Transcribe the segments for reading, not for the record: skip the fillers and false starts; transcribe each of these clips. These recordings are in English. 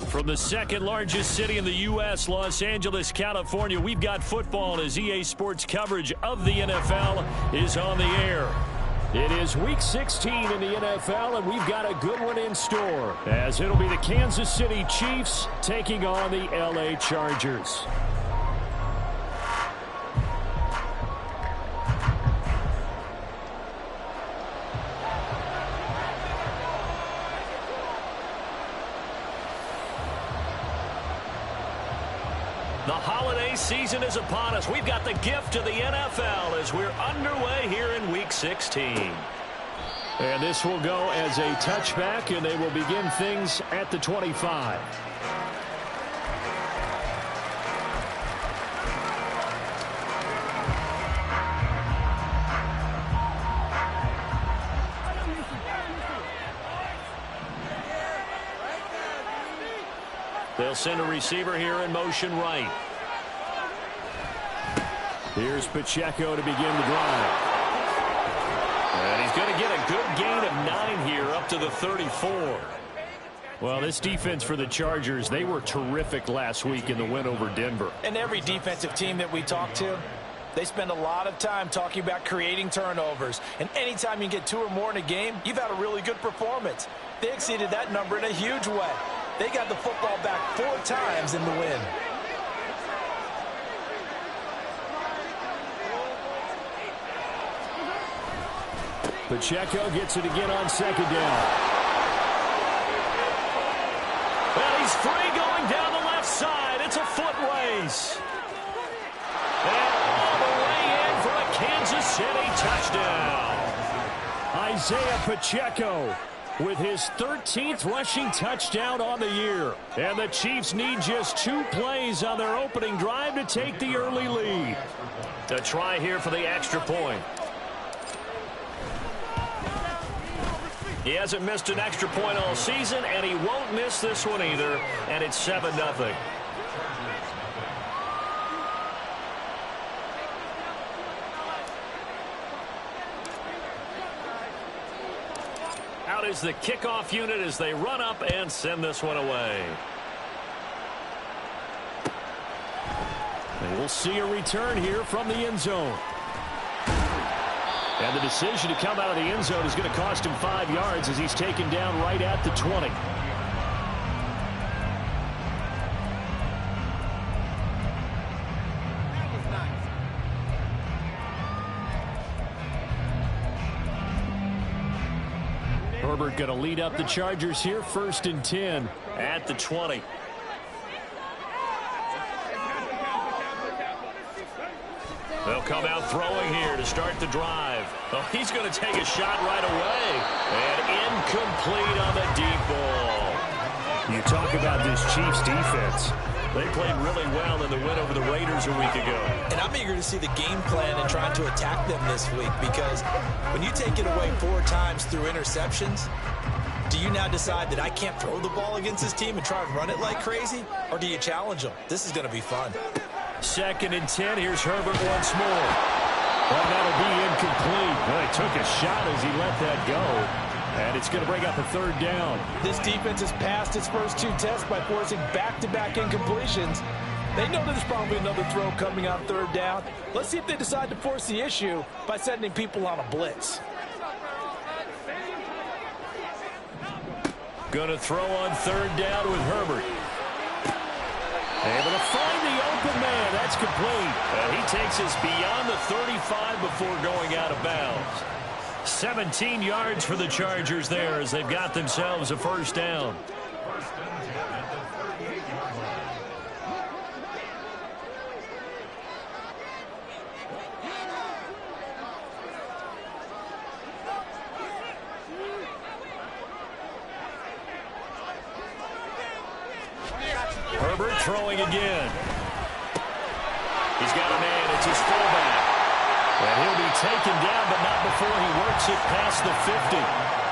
From the second largest city in the U.S., Los Angeles, California, we've got football as EA Sports coverage of the NFL is on the air. It is Week 16 in the NFL, and we've got a good one in store, as it'll be the Kansas City Chiefs taking on the L.A. Chargers. The holiday season is upon us. We've got the gift of the NFL as we're underway here in Week 16. And this will go as a touchback, and they will begin things at the 25. They'll send a receiver here in motion right. Here's Pacheco to begin the drive. And he's going to get a good gain of 9 here up to the 34. Well, this defense for the Chargers, they were terrific last week in the win over Denver. And every defensive team that we talk to, they spend a lot of time talking about creating turnovers. And anytime you get 2 or more in a game, you've had a really good performance. They exceeded that number in a huge way. They got the football back 4 times in the win. Pacheco gets it again on second down. Well, he's free going down the left side. It's a foot race. And all the way in for a Kansas City touchdown. Isaiah Pacheco with his 13th rushing touchdown on the year. And the Chiefs need just 2 plays on their opening drive to take the early lead. A try here for the extra point. He hasn't missed an extra point all season, and he won't miss this one either. And it's 7-0. Out is the kickoff unit as they run up and send this one away. And we'll see a return here from the end zone. And the decision to come out of the end zone is going to cost him 5 yards as he's taken down right at the 20. Herbert going to lead up the Chargers here, 1st and 10 at the 20. They'll come out throwing here to start the drive. Oh, he's going to take a shot right away. And incomplete on the deep ball. You talk about this Chiefs defense. They played really well in the win over the Raiders a week ago. And I'm eager to see the game plan and trying to attack them this week, because when you take it away 4 times through interceptions, do you now decide that I can't throw the ball against this team and try and run it like crazy? Or do you challenge them? This is going to be fun. 2nd and 10. Here's Herbert once more. Well, that'll be incomplete. Well, he took a shot as he let that go. And it's going to bring up a 3rd down. This defense has passed its first 2 tests by forcing back-to-back incompletions. They know there's probably another throw coming on 3rd down. Let's see if they decide to force the issue by sending people on a blitz. Going to throw on 3rd down with Herbert. Able to find the open man. That's complete. And he takes us beyond the 35 before going out of bounds. 17 yards for the Chargers there as they've got themselves a 1st down. Herbert throwing again. He's got a man. It's his fullback. And he'll be taken down, but not before he works it past the 50.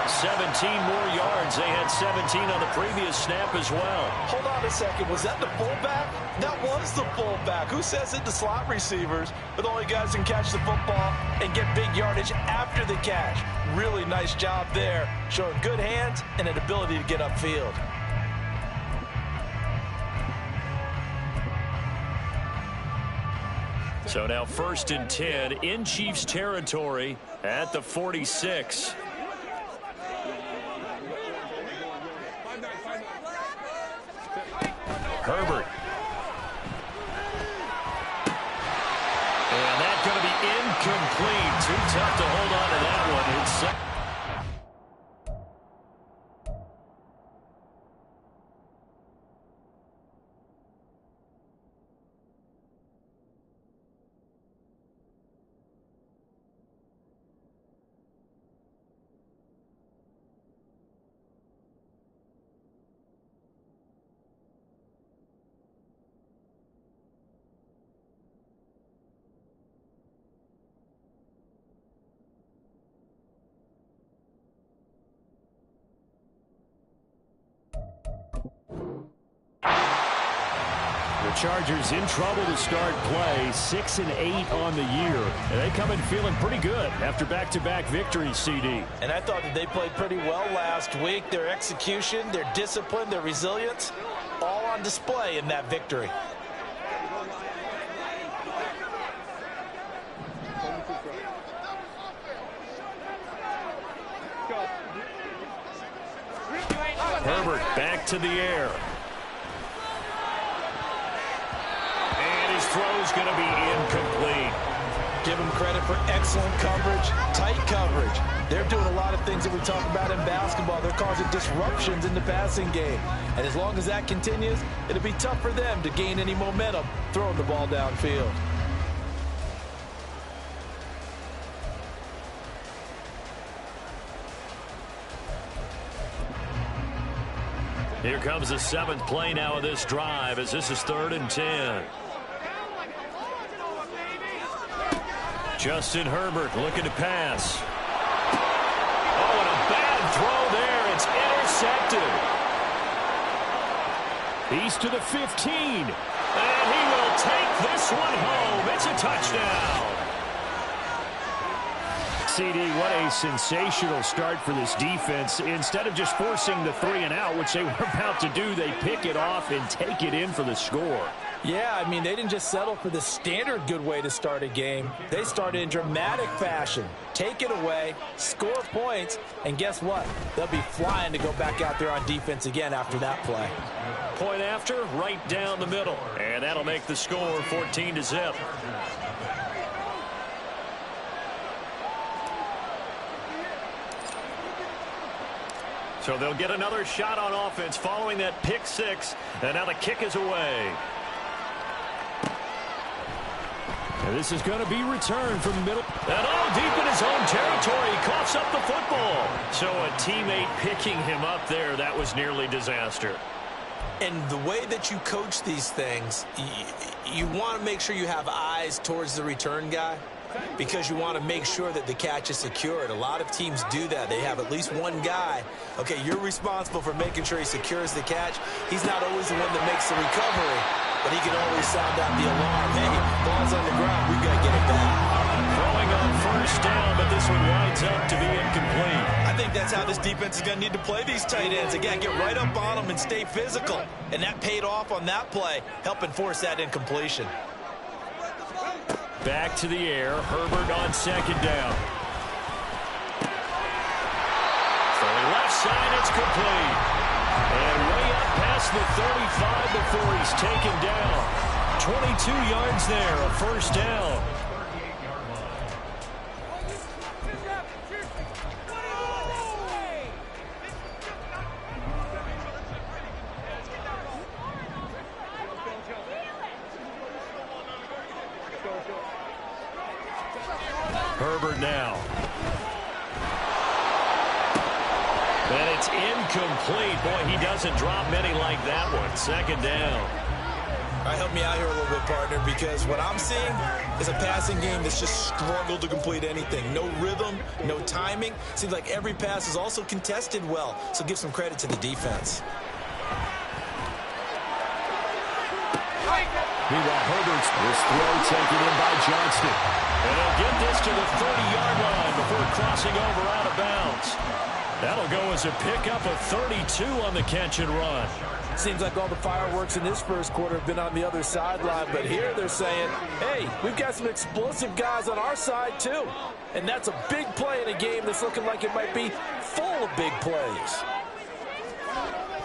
17 more yards. They had 17 on the previous snap as well. Hold on a second. Was that the fullback? That was the fullback. Who says it? The slot receivers. But the only guys can catch the football and get big yardage after the catch. Really nice job there. Showing good hands and an ability to get upfield. So now 1st and 10 in Chiefs territory at the 46. Herbert. And that's going to be incomplete. Too tough to hold on to that one. The Chargers in trouble to start play, 6-8 on the year. And they come in feeling pretty good after back-to-back victories, CD. And I thought that they played pretty well last week. Their execution, their discipline, their resilience, all on display in that victory. Herbert back to the air. Throw's going to be incomplete. Give them credit for excellent coverage, tight coverage. They're doing a lot of things that we talk about in basketball. They're causing disruptions in the passing game. And as long as that continues, it'll be tough for them to gain any momentum throwing the ball downfield. Here comes the 7th play now of this drive as this is 3rd and 10. Justin Herbert looking to pass. Oh, and a bad throw there. It's intercepted. He's to the 15. And he will take this one home. It's a touchdown. CD, what a sensational start for this defense. Instead of just forcing the 3 and out, which they were about to do, they pick it off and take it in for the score. Yeah, I mean, they didn't just settle for the standard good way to start a game. They started in dramatic fashion. Take it away, score points, and guess what? They'll be flying to go back out there on defense again after that play. Point after, right down the middle. And that'll make the score 14-0. So they'll get another shot on offense following that pick 6. And now the kick is away. And this is going to be returned from the middle. And deep in his own territory. He coughs up the football. So a teammate picking him up there, that was nearly disaster. And the way that you coach these things, you want to make sure you have eyes towards the return guy because you want to make sure that the catch is secured. A lot of teams do that. They have at least one guy. Okay, you're responsible for making sure he secures the catch. He's not always the one that makes the recovery, but he can always sound out the alarm. Hey, ball's on the ground. We've got to get it back. Throwing on 1st down, but this one winds up to be incomplete. I think that's how this defense is going to need to play these tight ends. Again, get right up on them and stay physical. And that paid off on that play, helping force that incompletion. Back to the air. Herbert on 2nd down. Throwing left side, it's complete. And way up past the 35 before he's taken down. 22 yards there, a 1st down. Herbert now. And it's incomplete. Boy, he doesn't drop many like that one. 2nd down. All right, help me out here a little bit, partner, because what I'm seeing is a passing game that's just struggled to complete anything. No rhythm, no timing. Seems like every pass is also contested well, so give some credit to the defense. Meanwhile, Herbert's this throw taken in by Johnston. And he'll get this to the 30-yard line before crossing over out of bounds. That'll go as a pickup of 32 on the catch and run. Seems like all the fireworks in this first quarter have been on the other sideline, but here they're saying, hey, we've got some explosive guys on our side too. And that's a big play in a game that's looking like it might be full of big plays.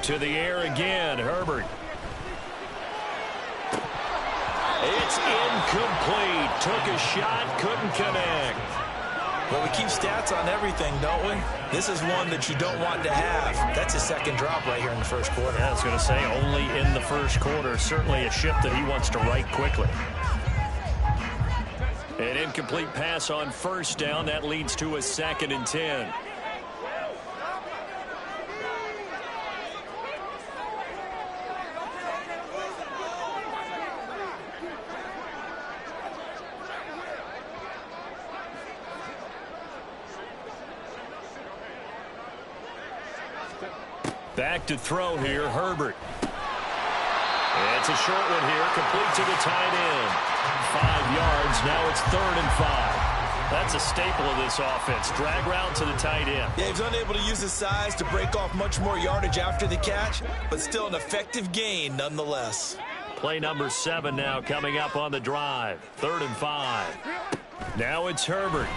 To the air again, Herbert. It's incomplete. Took a shot, couldn't connect. Well, we keep stats on everything, don't we? This is one that you don't want to have. That's his second drop right here in the first quarter. Yeah, I was going to say, only in the first quarter. Certainly a ship that he wants to right quickly. An incomplete pass on first down. That leads to a 2nd and 10. Back to throw here, Herbert. It's a short one here, complete to the tight end. 5 yards, now it's 3rd and 5. That's a staple of this offense. Drag route to the tight end. Yeah, he's unable to use his size to break off much more yardage after the catch, but still an effective gain nonetheless. Play number 7 now coming up on the drive. 3rd and 5. Now it's Herbert.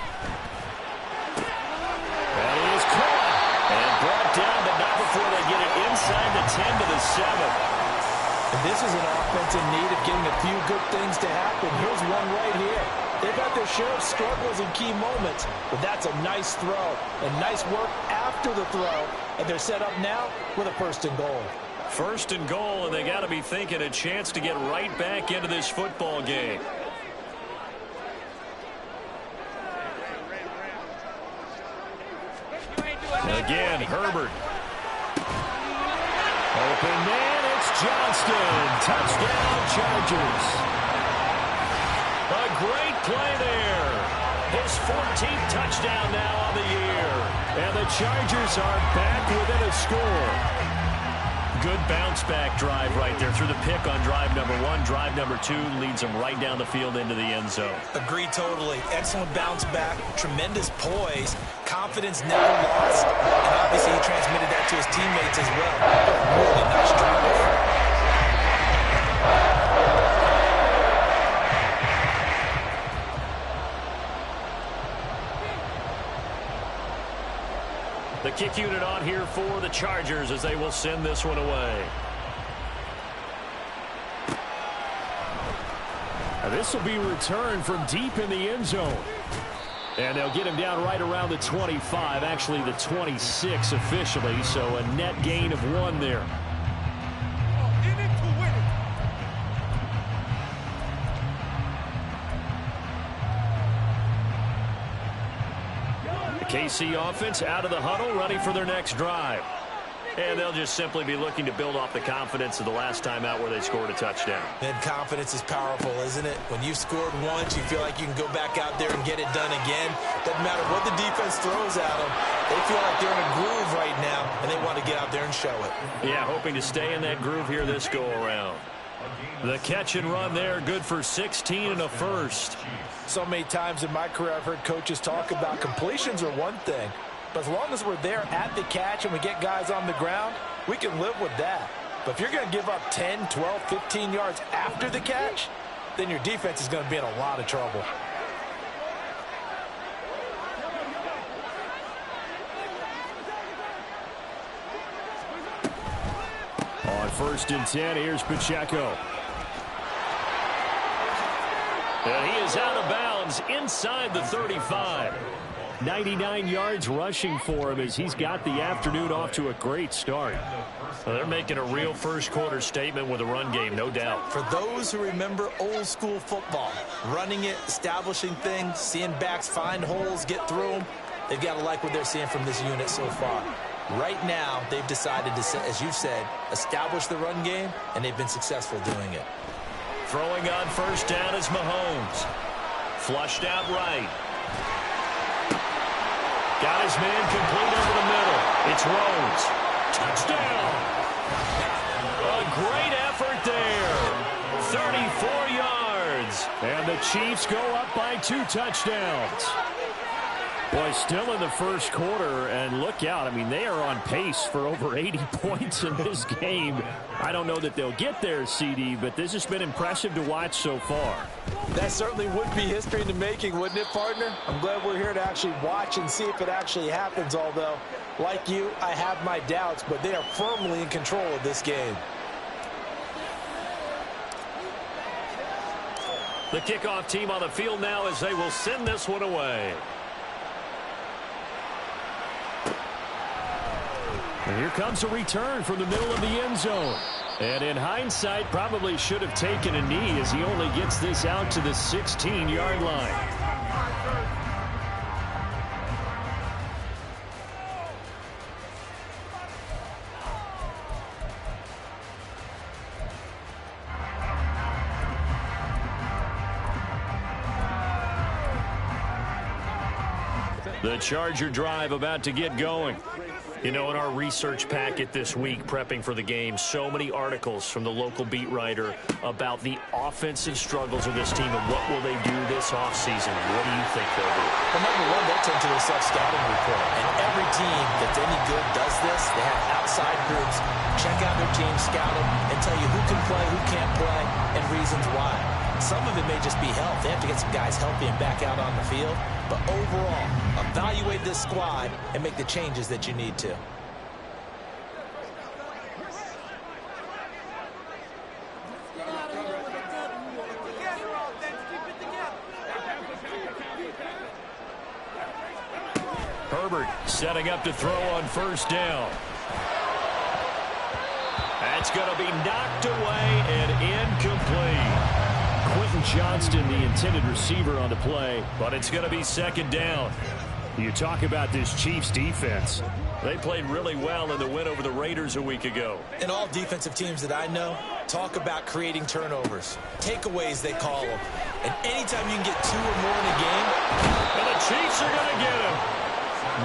That is caught. And brought down, but not before they get it inside the 10 to the 7. And this is an offense in need of getting a few good things to happen. Here's one right here. They've had their share of struggles in key moments, but that's a nice throw and nice work after the throw. And they're set up now with a 1st and goal. 1st and goal, and they got to be thinking a chance to get right back into this football game. Again, Herbert. Open man, it's Johnston. Touchdown, Chargers. A great play there. His 14th touchdown now on the year. And the Chargers are back within a score. Good bounce-back drive right there through the pick on drive number 1. Drive number 2 leads them right down the field into the end zone. Agreed totally. Excellent bounce-back, tremendous poise, confidence never lost, and obviously he transmitted that to his teammates as well. Really nice drive. The kick unit on here for the Chargers as they will send this one away. Now this will be returned from deep in the end zone. And they'll get him down right around the 25, actually the 26 officially, so a net gain of 1 there. KC offense out of the huddle, ready for their next drive. And they'll just simply be looking to build off the confidence of the last time out where they scored a touchdown. And confidence is powerful, isn't it? When you've scored once, you feel like you can go back out there and get it done again. Doesn't matter what the defense throws at them. They feel like they're in a groove right now, and they want to get out there and show it. Yeah, hoping to stay in that groove here this go-around. The catch and run there, good for 16 and a first. So many times in my career I've heard coaches talk about completions are one thing, but as long as we're there at the catch and we get guys on the ground, we can live with that. But if you're going to give up 10, 12, 15 yards after the catch, then your defense is going to be in a lot of trouble. On 1st and 10, here's Pacheco. And he is out of bounds inside the 35. 99 yards rushing for him as he's got the afternoon off to a great start. Well, they're making a real first quarter statement with a run game, no doubt. For those who remember old school football, running it, establishing things, seeing backs find holes, get through them, they've got to like what they're seeing from this unit so far. Right now, they've decided to, as you said, establish the run game, and they've been successful doing it. Throwing on first down is Mahomes. Flushed out right. Got his man complete over the middle. It's Rhodes. Touchdown. A great effort there. 34 yards. And the Chiefs go up by 2 touchdowns. Boy, still in the first quarter, and look out. I mean, they are on pace for over 80 points in this game. I don't know that they'll get there, CD, but this has been impressive to watch so far. That certainly would be history in the making, wouldn't it, partner? I'm glad we're here to actually watch and see if it actually happens, although, like you, I have my doubts, but they are firmly in control of this game. The kickoff team on the field now as they will send this one away. And here comes a return from the middle of the end zone. And in hindsight, probably should have taken a knee as he only gets this out to the 16-yard line. The Charger drive about to get going. You know, in our research packet this week, prepping for the game, so many articles from the local beat writer about the offensive struggles of this team and what will they do this offseason. What do you think they'll do? Well, number one, they'll turn to their self-scouting report. And every team that's any good does this. They have outside groups, check out their team, scout them, and tell you who can play, who can't play, and reasons why. Some of it may just be health. They have to get some guys healthy and back out on the field. But overall, evaluate this squad and make the changes that you need to. Herbert setting up to throw on first down. That's going to be knocked away and incomplete. Quentin Johnston, the intended receiver on the play, but it's going to be second down. You talk about this Chiefs defense. They played really well in the win over the Raiders a week ago. And all defensive teams that I know talk about creating turnovers. Takeaways, they call them. And anytime you can get 2 or more in a game. And the Chiefs are going to get him.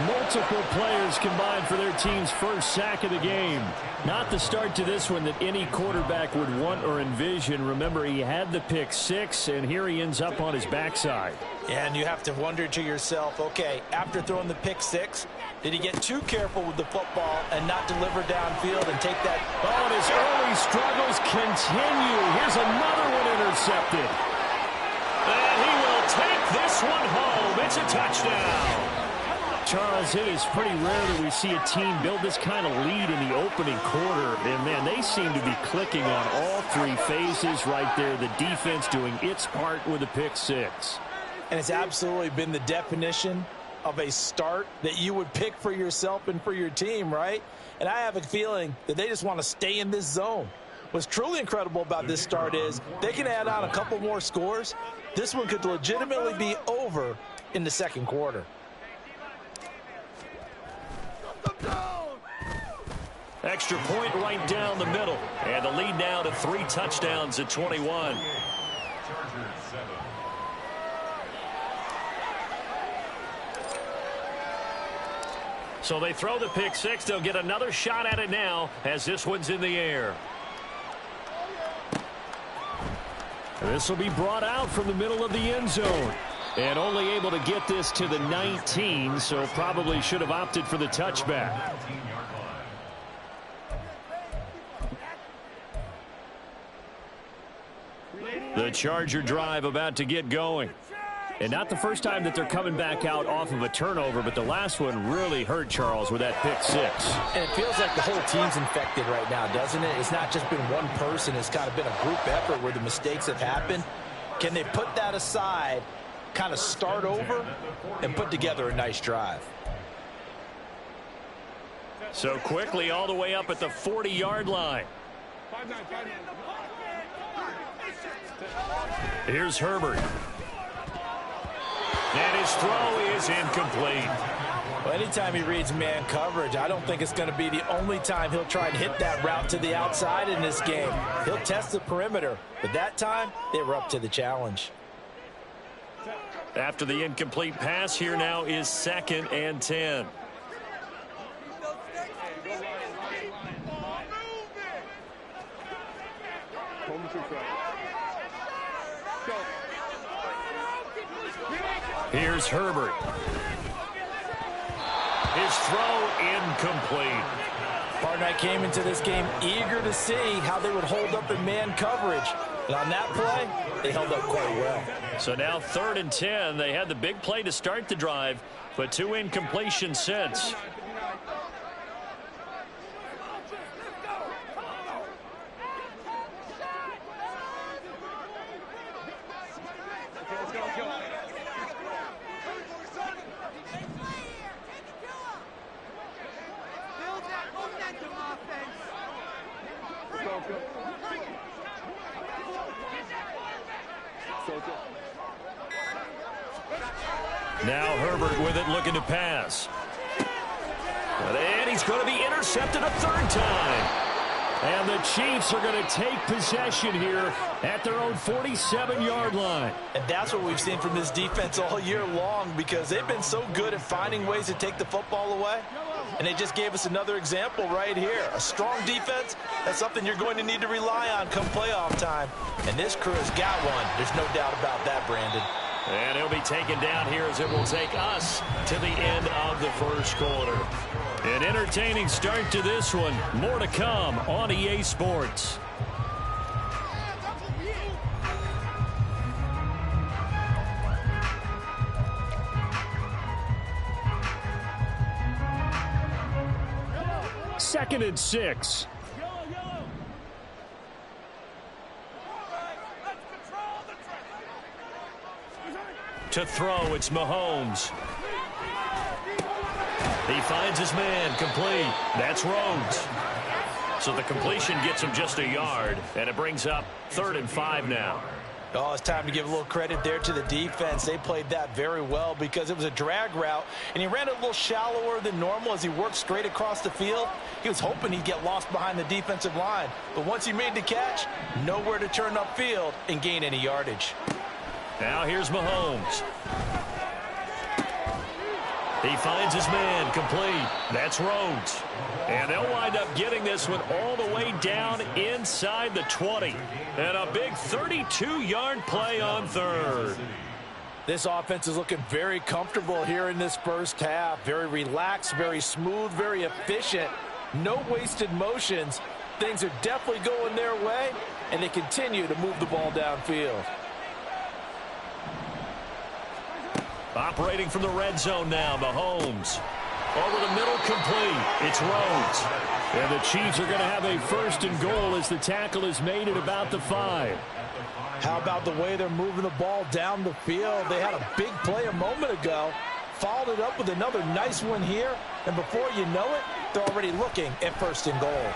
Multiple players combined for their team's first sack of the game. Not the start to this one that any quarterback would want or envision. Remember, he had the pick 6, and here he ends up on his backside. Yeah, and you have to wonder to yourself, okay, after throwing the pick 6, did he get too careful with the football and not deliver downfield and take that? Oh, and his early struggles continue. Here's another one intercepted. And he will take this one home. It's a touchdown. Charles, it is pretty rare that we see a team build this kind of lead in the opening quarter. And, man, they seem to be clicking on all 3 phases right there. The defense doing its part with a pick 6. And it's absolutely been the definition of a start that you would pick for yourself and for your team, right? And I have a feeling that they just want to stay in this zone. What's truly incredible about this start is they can add on a couple more scores. This one could legitimately be over in the second quarter. Extra point right down the middle. And the lead now to 3 touchdowns at 21. So they throw the pick 6. They'll get another shot at it now as this one's in the air. This will be brought out from the middle of the end zone. And only able to get this to the 19, so probably should have opted for the touchback. The Charger drive about to get going. And not the first time that they're coming back out off of a turnover, but the last one really hurt, Charles, with that pick 6. And it feels like the whole team's infected right now, doesn't it? It's not just been one person. It's kind of been a group effort where the mistakes have happened. Can they put that aside, kind of start over, and put together a nice drive? So quickly all the way up at the 40-yard line. Here's Herbert. And his His throw is incomplete. Well, anytime he reads man coverage, I don't think it's going to be the only time he'll try and hit that route to the outside in this game. He'll test the perimeter, but that time they were up to the challenge. After the incomplete pass, here now is 2nd and 10. Here's Herbert. His throw incomplete. Partner, I came into this game eager to see how they would hold up in man coverage. And on that play, they held up quite well. So now 3rd and 10. They had the big play to start the drive, but 2 incompletions since. Now Herbert with it, looking to pass. And he's going to be intercepted a 3rd time. And the Chiefs are going to take possession here at their own 47-yard line. And that's what we've seen from this defense all year long, because they've been so good at finding ways to take the football away. And they just gave us another example right here. A strong defense, that's something you're going to need to rely on come playoff time. And this crew has got one. There's no doubt about that, Brandon. And he'll be taken down here as it will take us to the end of the 1st quarter. An entertaining start to this one. More to come on EA Sports. Second and 6. To throw, it's Mahomes. He finds his man, complete. That's Rhodes. So the completion gets him just a yard, and it brings up 3rd and 5 now. Oh, it's time to give a little credit there to the defense. They played that very well because it was a drag route, and he ran it a little shallower than normal as he worked straight across the field. He was hoping he'd get lost behind the defensive line, but once he made the catch, nowhere to turn upfield and gain any yardage. Now here's Mahomes. He finds his man, complete. That's Rhodes. And they'll wind up getting this one all the way down inside the 20. And a big 32-yard play on 3rd. This offense is looking very comfortable here in this 1st half. Very relaxed, very smooth, very efficient. No wasted motions. Things are definitely going their way, and they continue to move the ball downfield. Operating from the red zone now, Mahomes. Over the middle, complete. It's Rhodes. And the Chiefs are going to have a 1st and goal as the tackle is made at about the 5. How about the way they're moving the ball down the field? They had a big play a moment ago, followed it up with another nice one here, and before you know it, they're already looking at 1st and goal.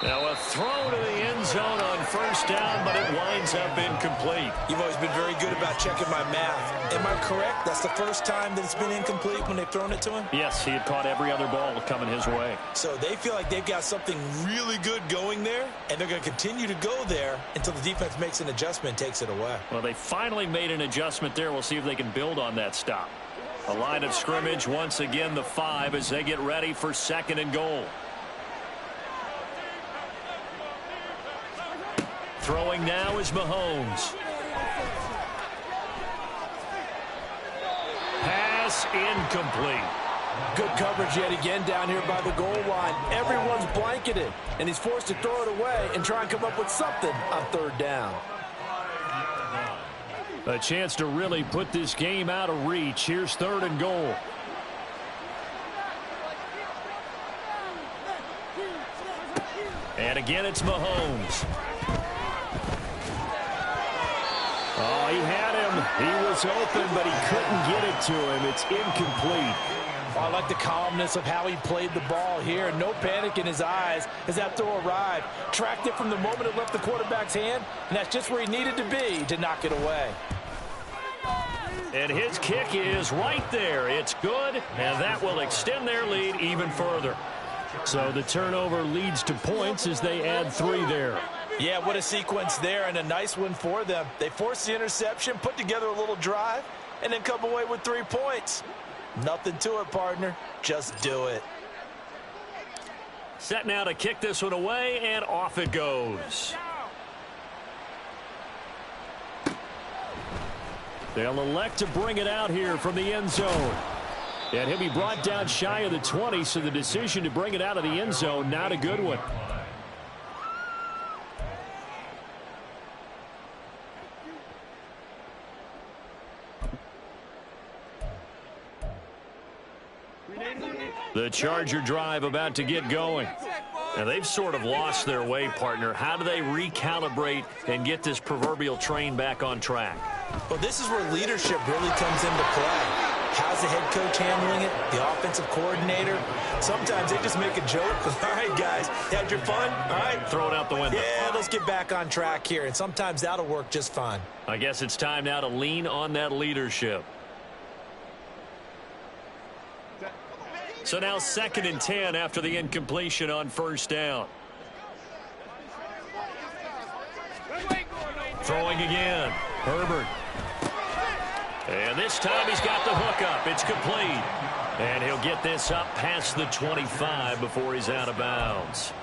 Now a throw to the end zone on 1st down, but it winds up incomplete. You've always been very good about checking my math. Am I correct? That's the 1st time that it's been incomplete when they've thrown it to him? Yes, he had caught every other ball coming his way. So they feel like they've got something really good going there, and they're going to continue to go there until the defense makes an adjustment and takes it away. Well, they finally made an adjustment there. We'll see if they can build on that stop. A line of scrimmage, once again the 5 as they get ready for 2nd and goal. Throwing now is Mahomes. Pass incomplete. Good coverage yet again down here by the goal line. Everyone's blanketed, and he's forced to throw it away and try and come up with something on 3rd down. A chance to really put this game out of reach. Here's 3rd and goal. And again, it's Mahomes. Oh, he had him. He was open, but he couldn't get it to him. It's incomplete. I like the calmness of how he played the ball here. No panic in his eyes as that throw arrived. Tracked it from the moment it left the quarterback's hand, and that's just where he needed to be to knock it away. And his kick is right there. It's good, and that will extend their lead even further. So the turnover leads to points as they add 3 there. Yeah, what a sequence there, and a nice one for them. They forced the interception, put together a little drive, and then come away with 3 points. Nothing to it, partner. Just do it. Set now to kick this one away, and off it goes. They'll elect to bring it out here from the end zone. And he'll be brought down shy of the 20, so the decision to bring it out of the end zone, not a good one. The Charger drive about to get going. And they've sort of lost their way, partner. How do they recalibrate and get this proverbial train back on track? Well, this is where leadership really comes into play. How's the head coach handling it? The offensive coordinator? Sometimes they just make a joke. All right, guys, had your fun? All right. Throw it out the window. Yeah, let's get back on track here. And sometimes that'll work just fine. I guess it's time now to lean on that leadership. So now 2nd and 10 after the incompletion on 1st down. Throwing again. Herbert. And this time he's got the hook up. It's complete. And he'll get this up past the 25 before he's out of bounds.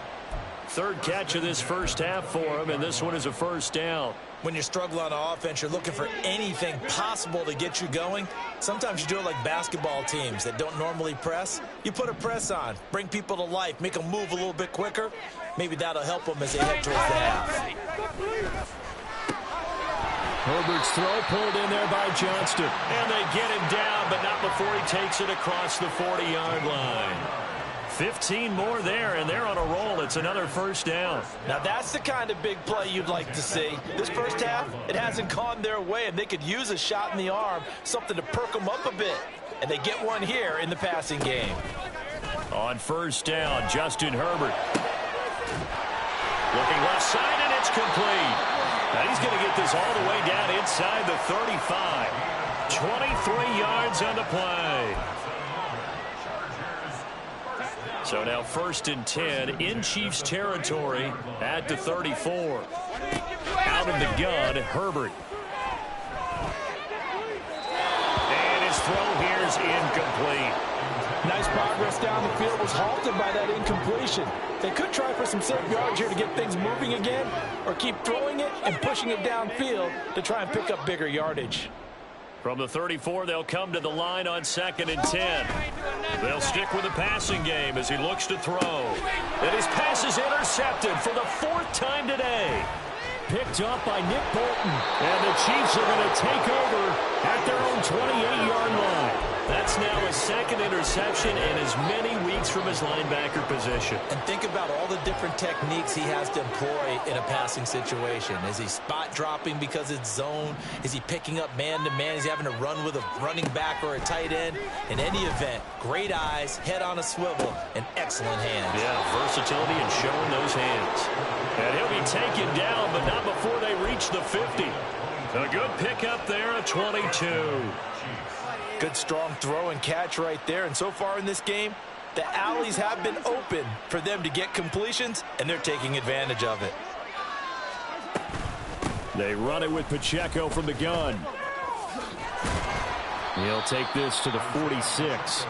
3rd catch of this first half for him, and this one is a 1st down. When you struggle on offense, you're looking for anything possible to get you going. Sometimes you do it like basketball teams that don't normally press. You put a press on, bring people to life, make them move a little bit quicker. Maybe that'll help them as they head towards the half. Herbert's throw pulled in there by Johnston. And they get him down, but not before he takes it across the 40-yard line. 15 more there, and they're on a roll. It's another 1st down. Now, that's the kind of big play you'd like to see. This first half, it hasn't gone their way, and they could use a shot in the arm, something to perk them up a bit. And they get one here in the passing game. On 1st down, Justin Herbert. Looking left side, and it's complete. Now he's going to get this all the way down inside the 35. 23 yards on the play. So now 1st and 10 in Chiefs territory at the 34. Out of the gun, Herbert. And his throw here is incomplete. Nice progress down the field, was halted by that incompletion. They could try for some safe yards here to get things moving again, or keep throwing it and pushing it downfield to try and pick up bigger yardage. From the 34, they'll come to the line on 2nd and 10. They'll stick with the passing game as he looks to throw. And his pass is intercepted for the 4th time today. Picked up by Nick Bolton. And the Chiefs are going to take over at their own 28-yard line. That's now his 2nd interception in as many weeks from his linebacker position. And think about all the different techniques he has to employ in a passing situation. Is he spot dropping because it's zone? Is he picking up man-to-man? Is he having to run with a running back or a tight end? In any event, great eyes, head on a swivel, and excellent hands. Yeah, versatility and showing those hands. And he'll be taken down, but not before they reach the 50. A good pickup there, a 22. Good strong throw and catch right there. And so far in this game, the alleys have been open for them to get completions, and they're taking advantage of it. They run it with Pacheco from the gun. He'll take this to the 46.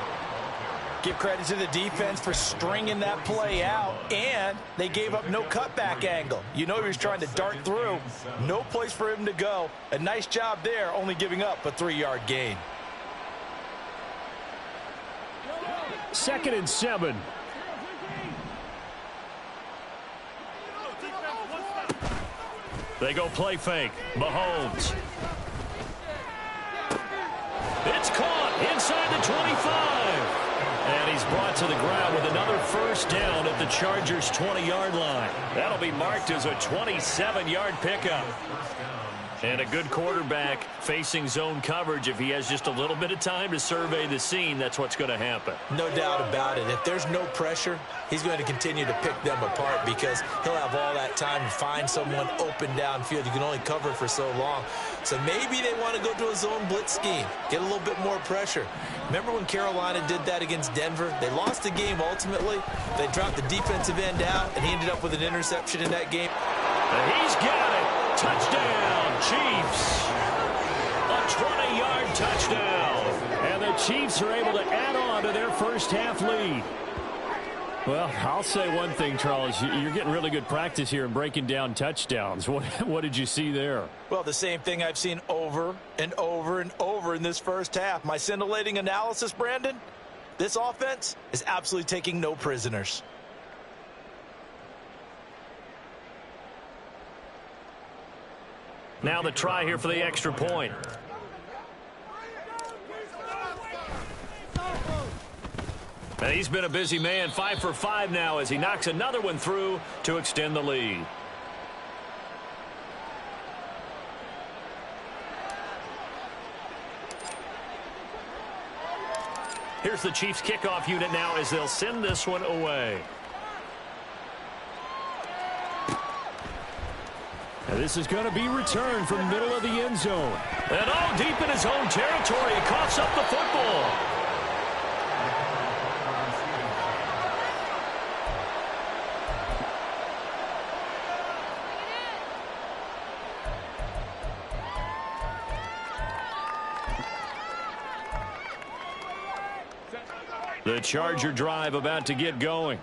Give credit to the defense for stringing that play out, and they gave up no cutback angle. You know he was trying to dart through. No place for him to go. A nice job there, only giving up a 3-yard gain. 2nd and 7. They go play fake. Mahomes. It's caught inside the 25. And he's brought to the ground with another 1st down at the Chargers' 20-yard line. That'll be marked as a 27-yard pickup. And a good quarterback facing zone coverage. If he has just a little bit of time to survey the scene, that's what's going to happen. No doubt about it. If there's no pressure, he's going to continue to pick them apart because he'll have all that time to find someone open downfield. You can only cover for so long. So maybe they want to go to a zone blitz scheme, get a little bit more pressure. Remember when Carolina did that against Denver? They lost the game ultimately. They dropped the defensive end out, and he ended up with an interception in that game. And he's got it. Touchdown, Chiefs. A 20-yard touchdown. And the Chiefs are able to add on to their first half lead. Well, I'll say one thing, Charles. You're getting really good practice here in breaking down touchdowns. What did you see there? Well, the same thing I've seen over and over and over in this first half. My scintillating analysis, Brandon, this offense is absolutely taking no prisoners. Now the try here for the extra point. And he's been a busy man, 5 for 5 now as he knocks another one through to extend the lead. Here's the Chiefs kickoff unit now as they'll send this one away. And this is going to be returned from the middle of the end zone. And all deep in his own territory, he coughs up the football. The Charger drive about to get going.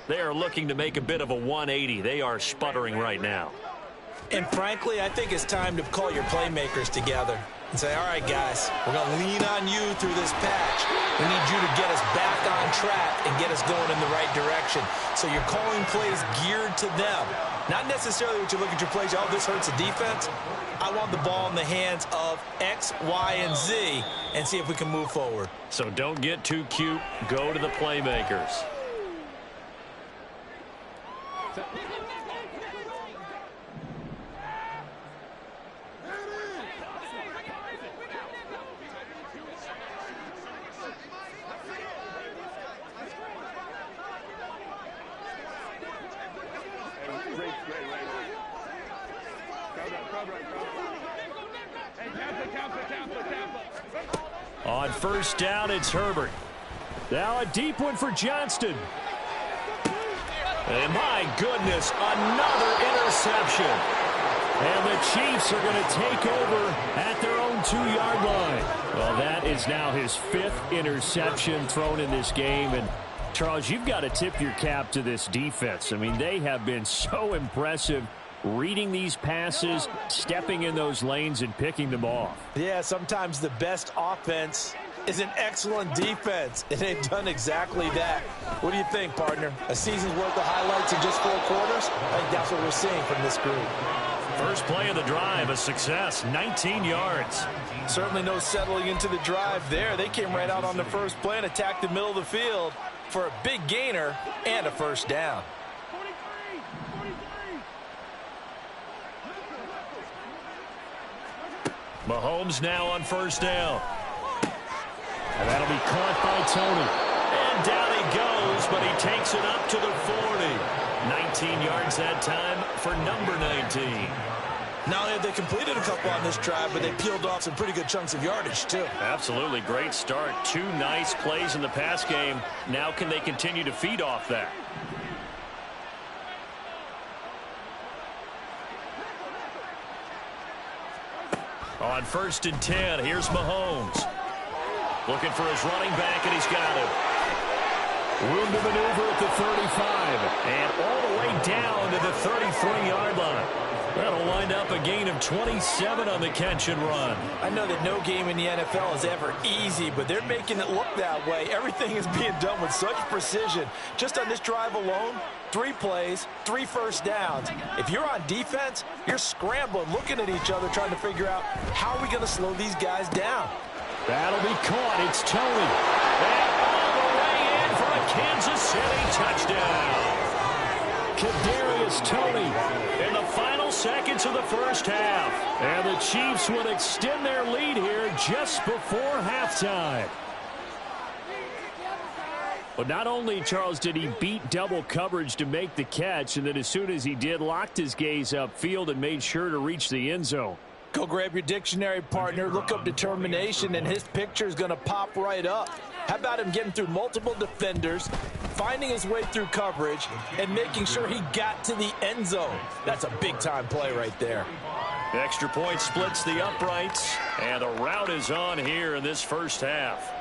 They are looking to make a bit of a 180. They are sputtering right now. And frankly, I think it's time to call your playmakers together and say, all right, guys, we're going to lean on you through this patch. We need you to get us back on track and get us going in the right direction. So you're calling plays geared to them. Not necessarily what you look at your plays, oh, this hurts the defense. I want the ball in the hands of X, Y, and Z and see if we can move forward. So don't get too cute. Go to the playmakers. On first down, it's Herbert. Now a deep one for Johnston. And my goodness, another interception. And the Chiefs are going to take over at their own 2-yard line. Well, that is now his 5th interception thrown in this game. And, Charles, you've got to tip your cap to this defense. I mean, they have been so impressive reading these passes, stepping in those lanes, and picking them off. Yeah, sometimes the best offense is an excellent defense, and they've done exactly that. What do you think, partner? A season's worth of highlights in just 4 quarters? I think that's what we're seeing from this group. First play of the drive, a success, 19 yards. Certainly no settling into the drive there. They came right out on the first play and attacked the middle of the field for a big gainer and a first down. Mahomes now on first down. And that'll be caught by Tony. And down he goes, but he takes it up to the 40. 19 yards that time for number 19. Not only have they completed a couple on this drive, but they peeled off some pretty good chunks of yardage, too. Absolutely. Great start. 2 nice plays in the pass game. Now can they continue to feed off that? On first and 10, here's Mahomes. Looking for his running back, and he's got him. Room to maneuver at the 35. And all the way down to the 33-yard line. That'll wind up a gain of 27 on the catch and run. I know that no game in the NFL is ever easy, but they're making it look that way. Everything is being done with such precision. Just on this drive alone, 3 plays, 3 first downs. If you're on defense, you're scrambling, looking at each other, trying to figure out how are we going to slow these guys down. That'll be caught. It's Tony. And all the way in for a Kansas City touchdown. Kadarius Toney In the final seconds of the first half. And the Chiefs will extend their lead here just before halftime. But not only, Charles, did he beat double coverage to make the catch, and then as soon as he did, locked his gaze upfield and made sure to reach the end zone. Go grab your dictionary, partner, look up determination, and his picture is going to pop right up. How about him getting through multiple defenders, finding his way through coverage, and making sure he got to the end zone? That's a big-time play right there. The extra point splits the uprights, and the rout is on here in this first half.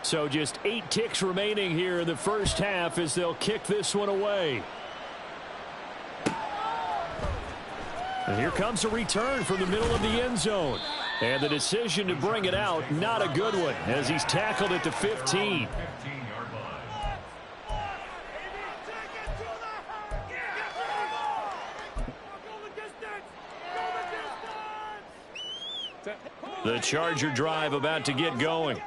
So just 8 ticks remaining here in the first half as they'll kick this one away. And here comes a return from the middle of the end zone. And the decision to bring it out, not a good one, as he's tackled at the 15. The Charger drive about to get going.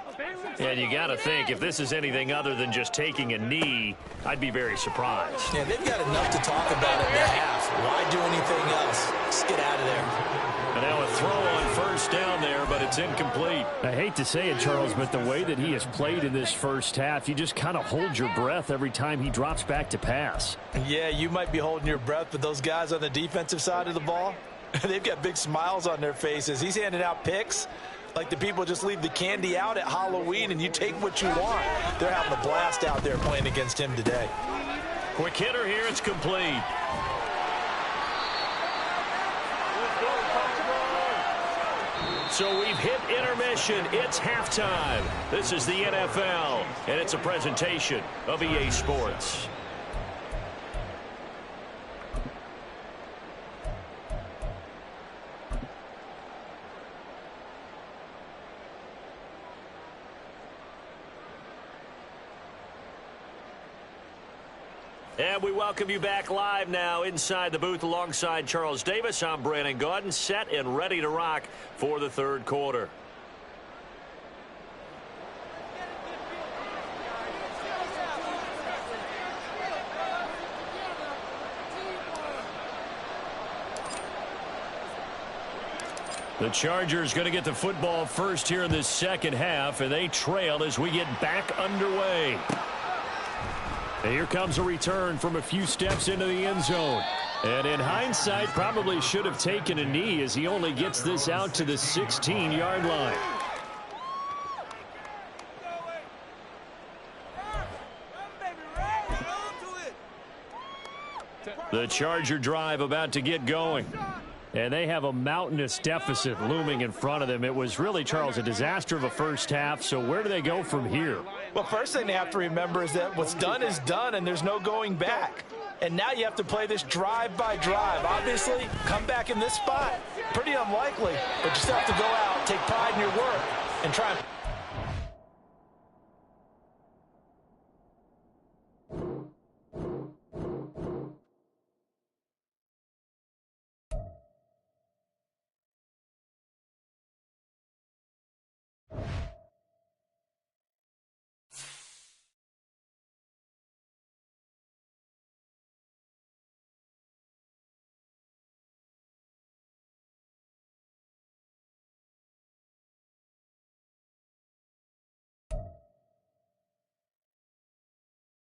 And you got to think, if this is anything other than just taking a knee, I'd be very surprised. Yeah, they've got enough to talk about in the half. Why do anything else? Just get out of there. And now a throw on first down there, but it's incomplete. I hate to say it, Charles, but the way that he has played in this first half, you just kind of hold your breath every time he drops back to pass. Yeah, you might be holding your breath, but those guys on the defensive side of the ball, they've got big smiles on their faces. He's handing out picks like the people just leave the candy out at Halloween and you take what you want. They're having a blast out there playing against him today. Quick hitter here, it's complete. So we've hit intermission. It's halftime. This is the NFL, and it's a presentation of EA Sports. And we welcome you back live now inside the booth alongside Charles Davis. I'm Brandon Gaudin, set and ready to rock for the third quarter. The Chargers going to get the football first here in this second half, and they trail as we get back underway. And here comes a return from a few steps into the end zone. And in hindsight, probably should have taken a knee as he only gets this out to the 16-yard line. The Charger drive about to get going. And they have a mountainous deficit looming in front of them. It was really, Charles, a disaster of a first half. So where do they go from here? Well, first thing they have to remember is that what's done is done, and there's no going back. And now you have to play this drive by drive. Obviously, come back in this spot, pretty unlikely. But you still have to go out, take pride in your work, and try and